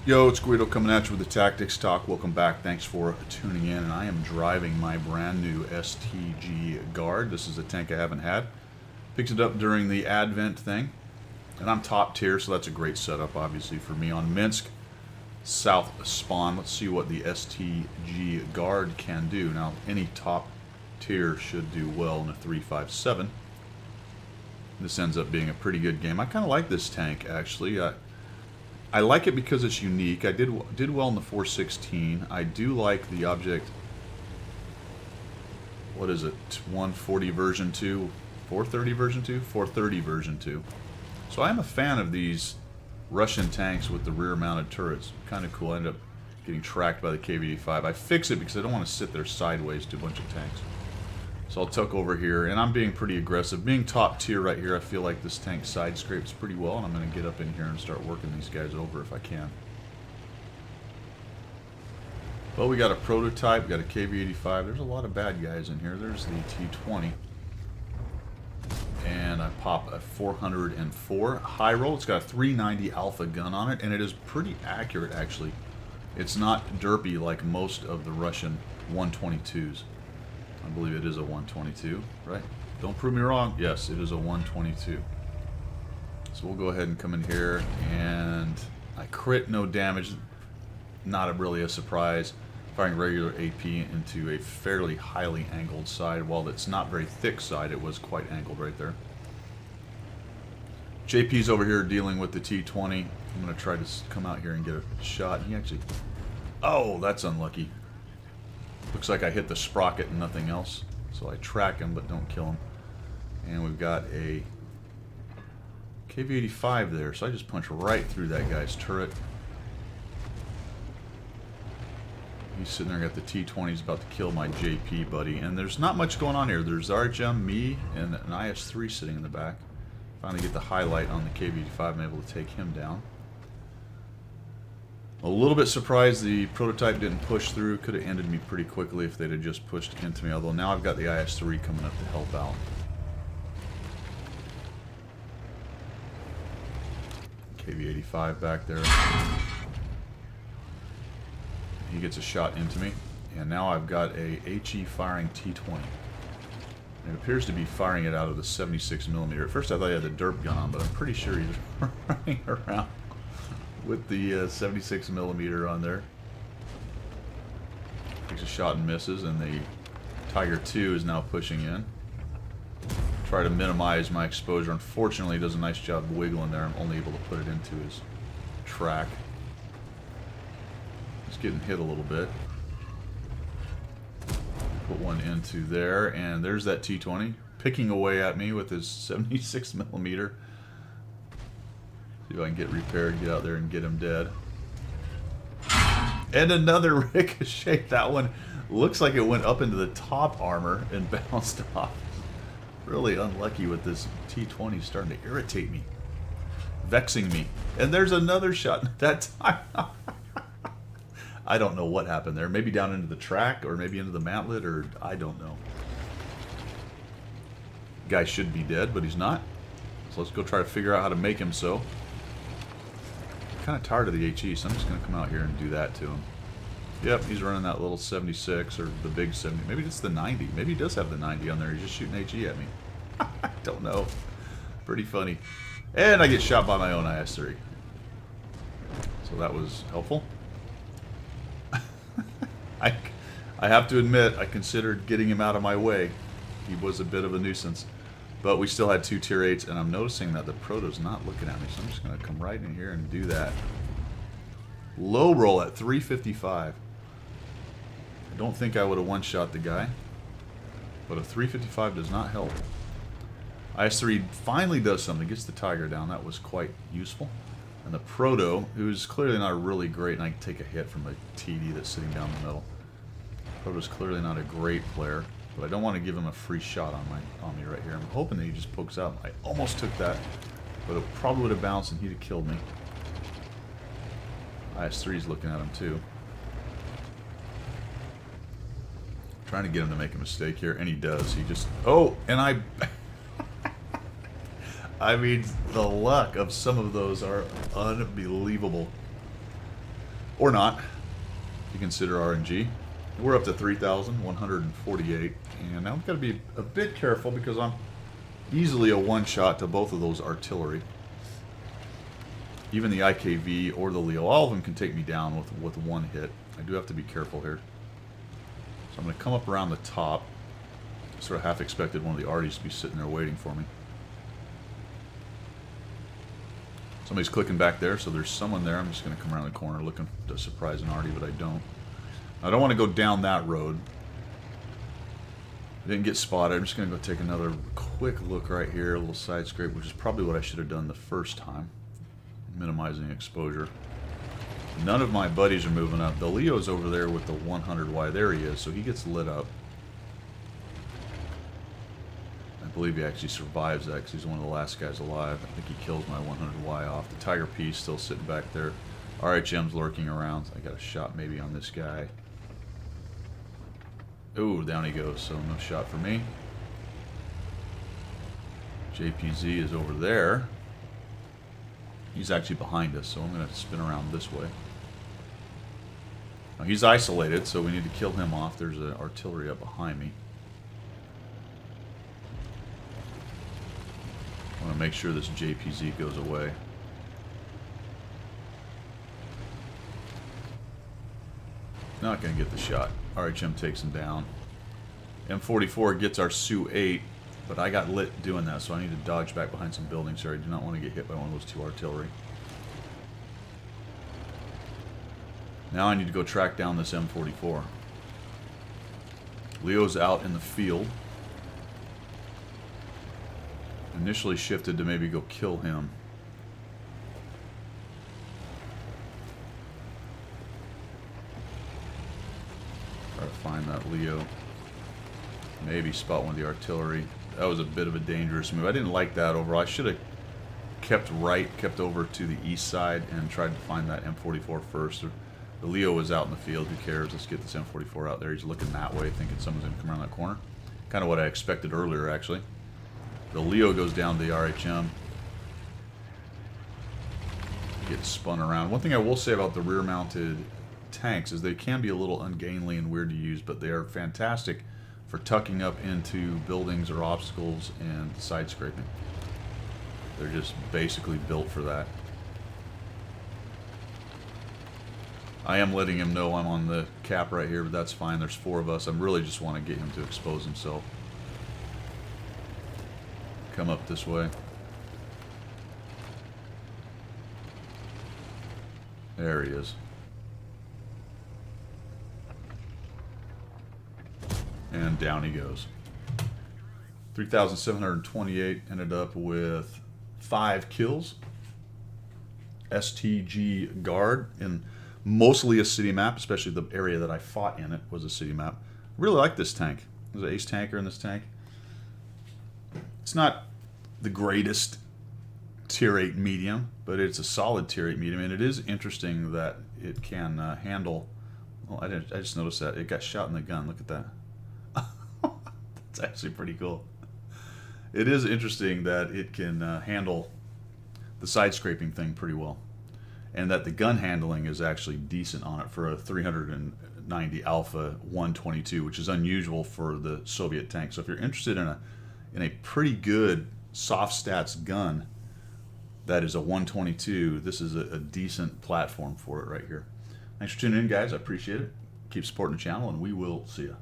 Yo, it's Guido coming at you with the Tactics Talk. Welcome back. Thanks for tuning in. And I am driving my brand new STG Guard. This is a tank I haven't had. Picked it up during the Advent thing. And I'm top tier, so that's a great setup, obviously, for me on Minsk South Spawn. Let's see what the STG Guard can do. Now, any top tier should do well in a 357. This ends up being a pretty good game. I kind of like this tank, actually. I like it because it's unique. I did well in the 416. I do like the object. What is it? 140 version 2, 430 version 2, 430 version 2. So I am a fan of these Russian tanks with the rear-mounted turrets. Kind of cool. I ended up getting tracked by the KV-85. I fix it because I don't want to sit there sideways to a bunch of tanks. So I'll tuck over here, and I'm being pretty aggressive. Being top tier right here, I feel like this tank side scrapes pretty well, and I'm going to get up in here and start working these guys over if I can. Well, we got a prototype, we got a KV-85. There's a lot of bad guys in here. There's the T-20. And I pop a 404 high roll. It's got a 390 alpha gun on it, and it is pretty accurate, actually. It's not derpy like most of the Russian 122s. I believe it is a 122, right? Don't prove me wrong. Yes, it is a 122. So we'll go ahead and come in here, and I crit, no damage. Not really a surprise. Firing regular AP into a fairly highly angled side. While it's not very thick side, it was quite angled right there. JP's over here dealing with the T-20. I'm going to try to come out here and get a shot. He actually... Oh, that's unlucky. Looks like I hit the sprocket and nothing else. So I track him but don't kill him. And we've got a KV-85 there. So I just punch right through that guy's turret. He's sitting there, got the T-20. He's about to kill my JP buddy. And there's not much going on here. There's RHM, me, and an IS-3 sitting in the back. Finally get the highlight on the KV-85. I'm able to take him down. A little bit surprised the prototype didn't push through. Could have ended me pretty quickly if they'd have just pushed into me. Although now I've got the IS-3 coming up to help out. KV-85 back there. He gets a shot into me. And now I've got a HE firing T-20. It appears to be firing it out of the 76mm. At first I thought he had the derp gun on, but I'm pretty sure he's running around with the 76mm on there. Takes a shot and misses, and the Tiger II is now pushing in. Try to minimize my exposure. Unfortunately, he does a nice job wiggling there. I'm only able to put it into his track. He's getting hit a little bit. Put one into there, and there's that T-20 picking away at me with his 76mm. See if I can get repaired, get out there and get him dead. And another ricochet. That one looks like it went up into the top armor and bounced off. Really unlucky with this T-20 starting to irritate me. Vexing me. And there's another shot that time. I don't know what happened there. Maybe down into the track, or maybe into the mantlet, or I don't know. Guy should be dead, but he's not. So let's go try to figure out how to make him so. Kind of tired of the HE, so I'm just going to come out here and do that to him. Yep, he's running that little 76, or the big 70. Maybe it's the 90. Maybe he does have the 90 on there. He's just shooting HE at me. I don't know. Pretty funny. And I get shot by my own IS-3. So that was helpful. I have to admit, I considered getting him out of my way. He was a bit of a nuisance. But we still had two tier 8s, and I'm noticing that the proto's not looking at me, so I'm just going to come right in here and do that. Low roll at 355. I don't think I would have one-shot the guy, but a 355 does not help. IS-3 finally does something, gets the Tiger down. That was quite useful. And the proto, who's clearly not really great, and I can take a hit from a TD that's sitting down the middle. Proto's clearly not a great player. But I don't want to give him a free shot on me right here. I'm hoping that he just pokes out. I almost took that, but it probably would have bounced and he'd have killed me. IS-3's looking at him too. Trying to get him to make a mistake here, and he does. He just... Oh, and I mean, the luck of some of those are unbelievable. Or not, if you consider RNG. We're up to 3,148, and now we've got to be a bit careful because I'm easily a one-shot to both of those artillery. Even the IKV or the Leo, all of them can take me down with one hit. I do have to be careful here. So I'm going to come up around the top. Sort of half expected one of the arties to be sitting there waiting for me. Somebody's clicking back there, so there's someone there. I'm just going to come around the corner looking to surprise an arty, but I don't. I don't want to go down that road. I didn't get spotted. I'm just going to go take another quick look right here, a little side scrape, which is probably what I should have done the first time. Minimizing exposure. None of my buddies are moving up. The Leo's over there with the 100Y. There he is, so he gets lit up. I believe he actually survives that because he's one of the last guys alive. I think he kills my 100Y off. The Tiger P still sitting back there. RHM's lurking around. I got a shot maybe on this guy. Ooh, down he goes, so no shot for me. JPZ is over there. He's actually behind us, so I'm going to spin around this way. Now, he's isolated, so we need to kill him off. There's an artillery up behind me. I want to make sure this JPZ goes away. Not going to get the shot. RHM takes him down. M44 gets our Su-8. But I got lit doing that, so I need to dodge back behind some buildings here. I do not want to get hit by one of those two artillery. Now I need to go track down this M44. Leo's out in the field. Initially shifted to maybe go kill him. Try to find that Leo. Maybe spot one of the artillery. That was a bit of a dangerous move. I didn't like that overall. I should have kept over to the east side and tried to find that M44 first. The Leo was out in the field. Who cares? Let's get this M44 out there. He's looking that way, thinking someone's going to come around that corner. Kind of what I expected earlier, actually. The Leo goes down to the RHM. Gets spun around. One thing I will say about the rear-mounted tanks is they can be a little ungainly and weird to use, but they are fantastic for tucking up into buildings or obstacles and side scraping. They're just basically built for that. I am letting him know I'm on the cap right here, but that's fine. There's 4 of us. I really just want to get him to expose himself. Come up this way. There he is. And down he goes. 3,728, ended up with 5 kills. STG guard in mostly a city map, especially the area that I fought in it was a city map. Really like this tank. There's an ace tanker in this tank. It's not the greatest tier 8 medium, but it's a solid tier 8 medium, and it is interesting that it can handle. Well, I just noticed that it got shot in the gun. Look at that. It's actually pretty cool. It is interesting that it can handle the side scraping thing pretty well, and that the gun handling is actually decent on it for a 390 Alpha 122, which is unusual for the Soviet tank. So if you're interested in a pretty good soft stats gun that is a 122, this is a decent platform for it right here. Thanks for tuning in, guys. I appreciate it. Keep supporting the channel, and we will see you.